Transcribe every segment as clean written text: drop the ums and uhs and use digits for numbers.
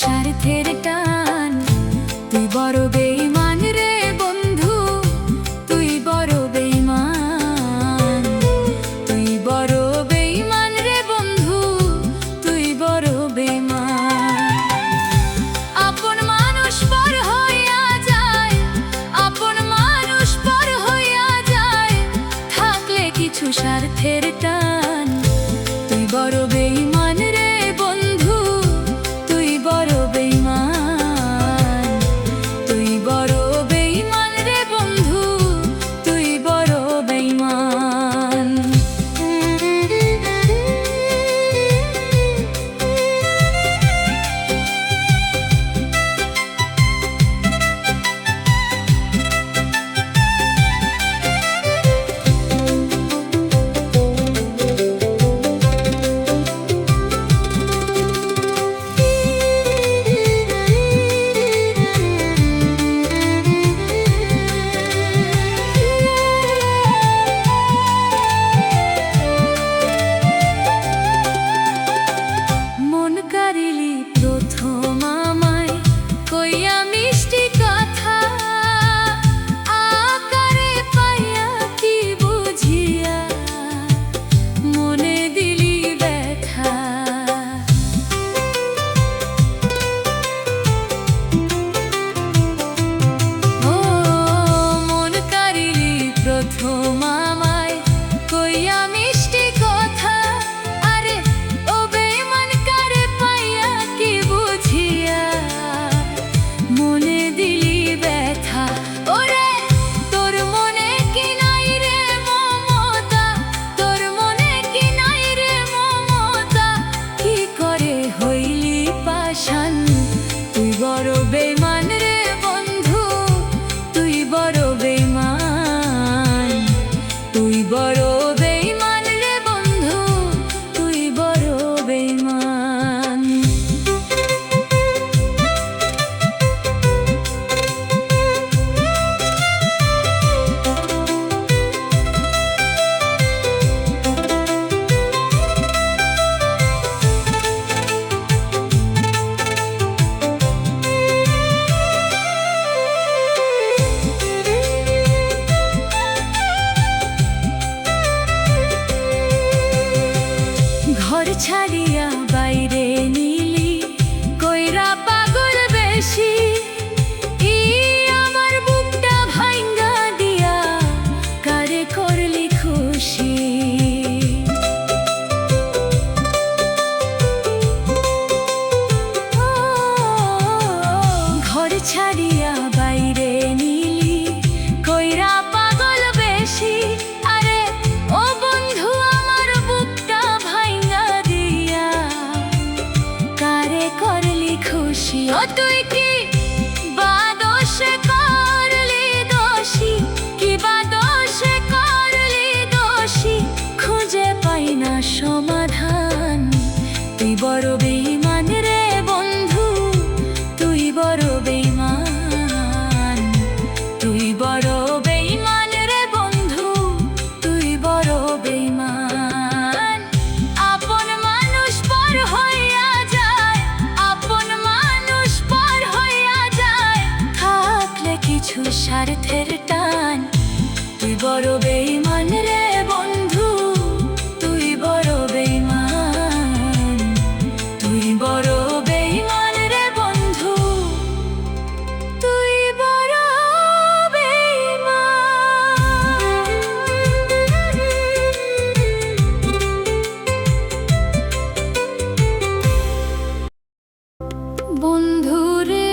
স্বার্থের টান। তুই বড় বেঈমান রে বন্ধু, তুই বড় বেঈমান। তুই বড় বেঈমান রে বন্ধু, তুই বড় বেঈমান। আপন মানুষ পর হইয়া যায়, আপন মানুষ পর হইয়া যায়, থাকলে কিছু স্বার্থের টান। তুই বড় বেঈমান রে বন্ধু, তুই বড় বেঈমান। তুই বড় বেঈমান রে বন্ধু, তুই বড় বেঈমান। মন কারিলি প্রথম আমায় কইয়া মিষ্টি কথা, আকারে পাইয়া কি বুঝিয়া মনে দিলি ব্যথা। ও মন কারিলি প্রথম আমায় কইয়া মিষ্টি কথা, আরে ও বেঈমান কারে পাইয়া কি বুঝিয়া মনে দিলি ব্যথা। ওরে তোর মনে কি নাই রে মমতা, তোর মনে কি নাই রে মমতা, কি করে হইলি পাষাণ। তুই বড় বেঈমান রে বন্ধু, তুই বড় বেঈমান। তুই বড় বেঈমান রে বন্ধু, তুই বড় বেঈমান। ঘর ছাড়িয়া বাইরে নিলি কইরা পাগল বেশি, ই আমার বুকটা ভাঙ্গা দিয়া কারে করলি খুশি। ও, ঘর ছাড়িয়া বাইরে নিলি কইরা পাগল বেশি, আরে ও বন্ধু আমার বুকটা ভাঙ্গা দিয়া কারে করলি খুশি। ও তুই কি বাদোষে করলি দোষী, কি বাদোষে করলি দোষী, খুঁজে পাই না সমাধান। তুই বড় বেঈমান রে বন্ধু, তুই বড় বেঈমান। তুই বড় বেঈমান রে বন্ধু, তুই বড় বেঈমান। আপন মানুষ পর হইয়া যায়, আপন মানুষ পর হইয়া যায়, থাকলে কিছু স্বার্থের টান। তুই বড় বেঈমান রে বন্ধু, তুই বড় বেঈমান। তুই বড় বেঈমান রে বন্ধু, তুই বড় বেঈমান। বন্ধু রে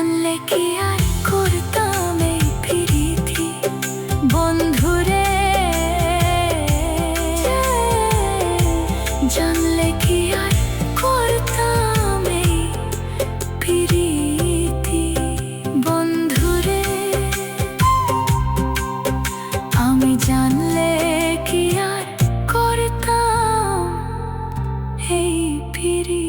জানলে কি আর করতাম এই প্রীতি বন্ধুরে, জানলে কি আর করতাম এই প্রীতি বন্ধুরে, আমি জানলে কি আর করতাম এই প্রীতি।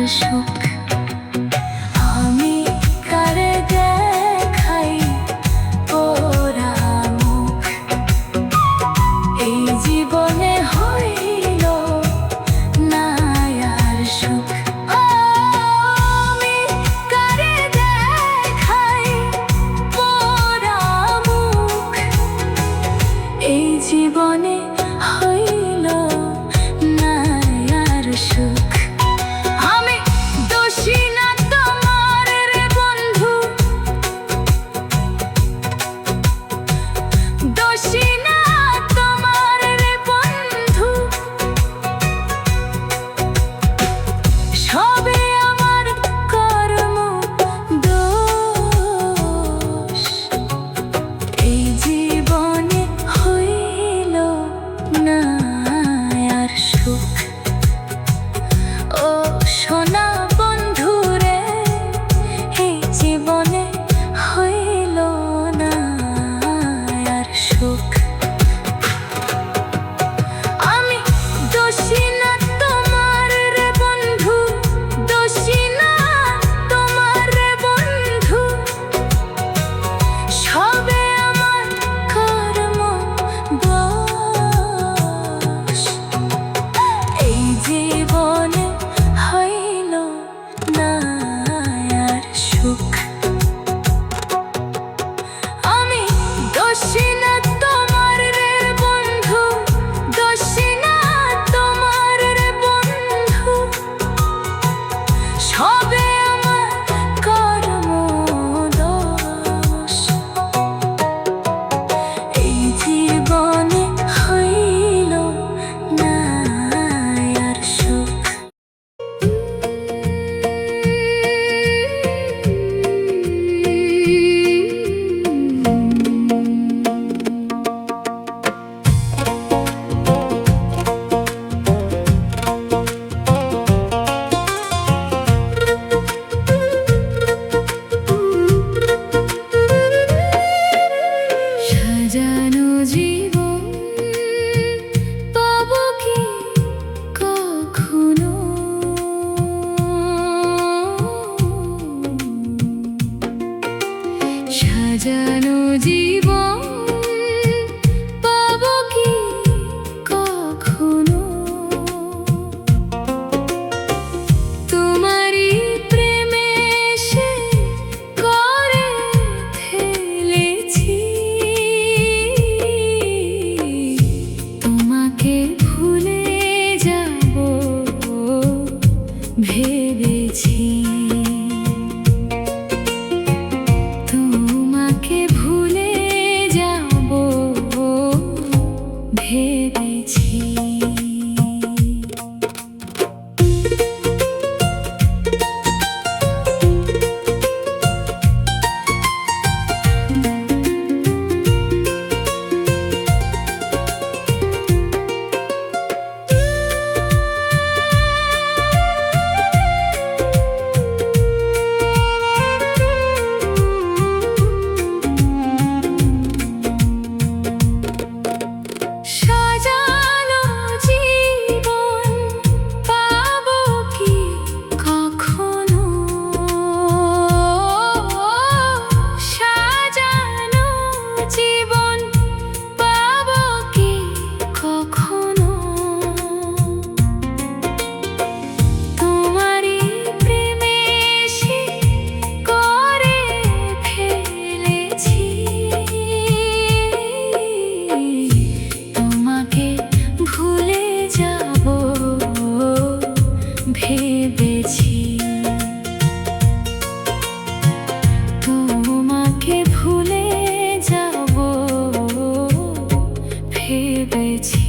সুখ। আমি কারে দেখাই পোড়া মুখ, এই জীবনে হইল না আর সুখ। আমি কারে দেখাই পোড়া মুখ, এই জীবনে হইল না আর সুখ। আমি দোষী না তোমার রে বন্ধু, দোষী না তোমার রে বন্ধু, সবে আমার কর্ম দোষ, এই জীবনে হইল না আর সুখ। ও সোনা বন্ধু রে, এই জীবনে হইল না আর সুখ। আমি দোষী না তোমার রে বন্ধু, দোষী না তোমার রে বন্ধু, সবে আমার কর্ম দোষ, এই জীবনে হইল না আর সুখ। আমি দোষী না তোমার রে বন্ধু, দোষী না তোমার রে বন্ধু, সবে আমার কর্ম দোষ, এই জীবনে হইল না আর সুখ। সাজানো জীবন পাবো কি কখনো, সাজানো জীবন পাবো কি কখনো, তোমারই প্রেমে সে করে ফেলেছি, তোমাকে ভুলে যাব ভেবেছি, তোমাকে ভুলে যাব ভেবেছি। সাজানো জীবন পাবো কি কখনো, সাজানো জীবন পাবো কি কখনো, তোমারই প্রেমে সে করে ফেলেছি, তোমাকে ভুলে যাব ভেবেছি, তোমাকে ভুলে যাব ভেবেছি।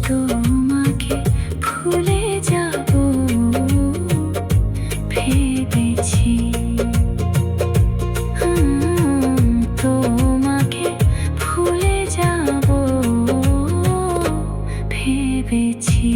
তোমাকে ভুলে যাব ভেবেছি। তোমাকে ভুলে যাব ভেবেছি।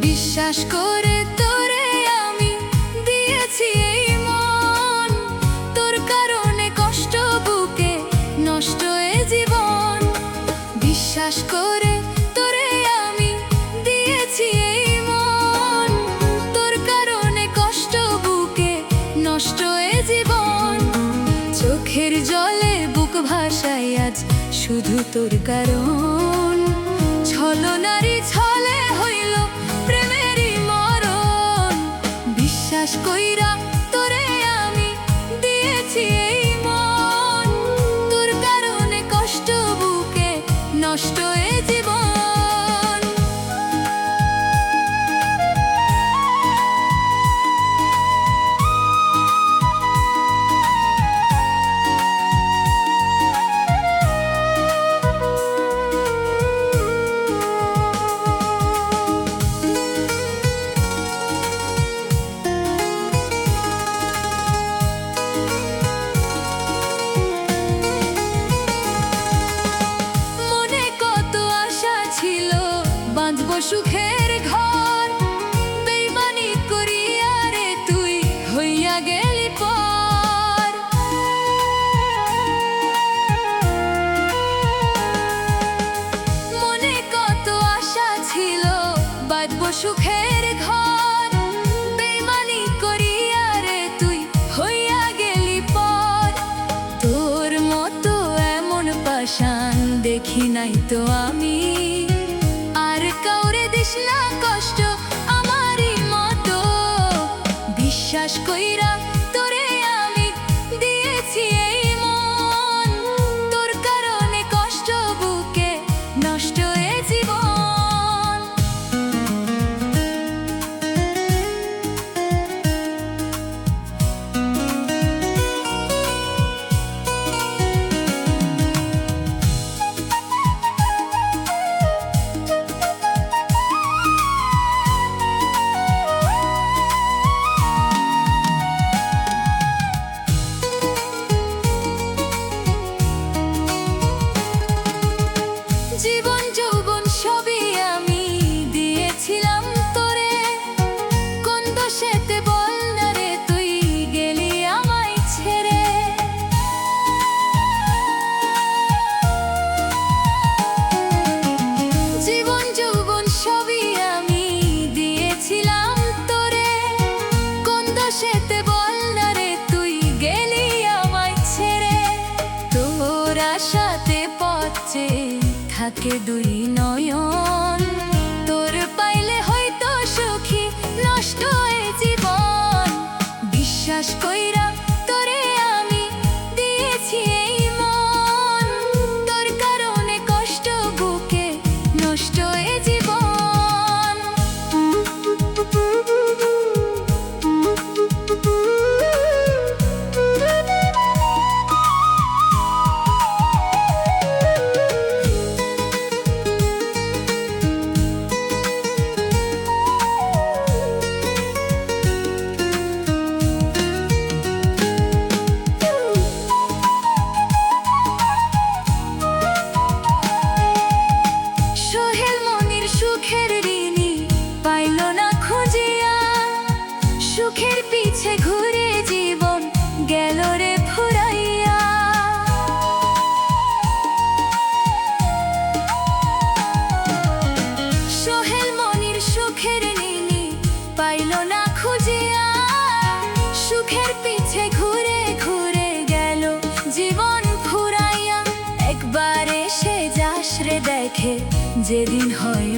বিশ্বাস করে তোরে আমি দিয়েছি এই মন, তোর কারণে কষ্ট বুকে নষ্ট এ জীবন। বিশ্বাস করে তোরে আমি দিয়েছি এই মন, তোর কারণে কষ্ট বুকে নষ্ট এ জীবন। চোখের জলে বুক ভাসাই আজ শুধু তোর কারণ। ছলনারী ছলে হইল প্রেমেরই মরণ। বিশ্বাস কইরা তোরে আমি দিয়েছি এই মন, তোর কারণে কষ্ট বুকে নষ্ট এ জীবন। বাঁধবো সুখের ঘর, বেইমানি করিয়া রে তুই হইয়া গেলি পর। মনে কত আশা ছিল বাঁধবো সুখের ঘর, বেইমানি করিয়া রে তুই হইয়া গেলি পর। তোর মতো এমন পাষাণ দেখি নাই তো আমি, কাউরে দিস না কষ্ট আমারই মতো। বিশ্বাস কইরা তোরে আমি দিয়েছি এই মন, তোর কারণে কষ্ট বুকে নষ্ট এ জীবন। জীবন যৌবন সবই আমি দিয়েছিলাম তোরে, কোন দোষেতে বল না রে তুই গেলি আমায় ছেড়ে। জীবন যৌবন সবই আমি দিয়েছিলাম তোরে, কোন দোষেতে বল না রে তুই গেলি আমায় ছেড়ে। তোর আশাতে পথে থাকে দুই নয়ন, তোর পাইলে হয়তো সুখী নষ্ট এ জীবন। বিশ্বাস কইরা তোরে আমি দিয়েছি এই মন, তোর কারণে কষ্ট বুকে নষ্ট এ জীবন। যেদিন হয়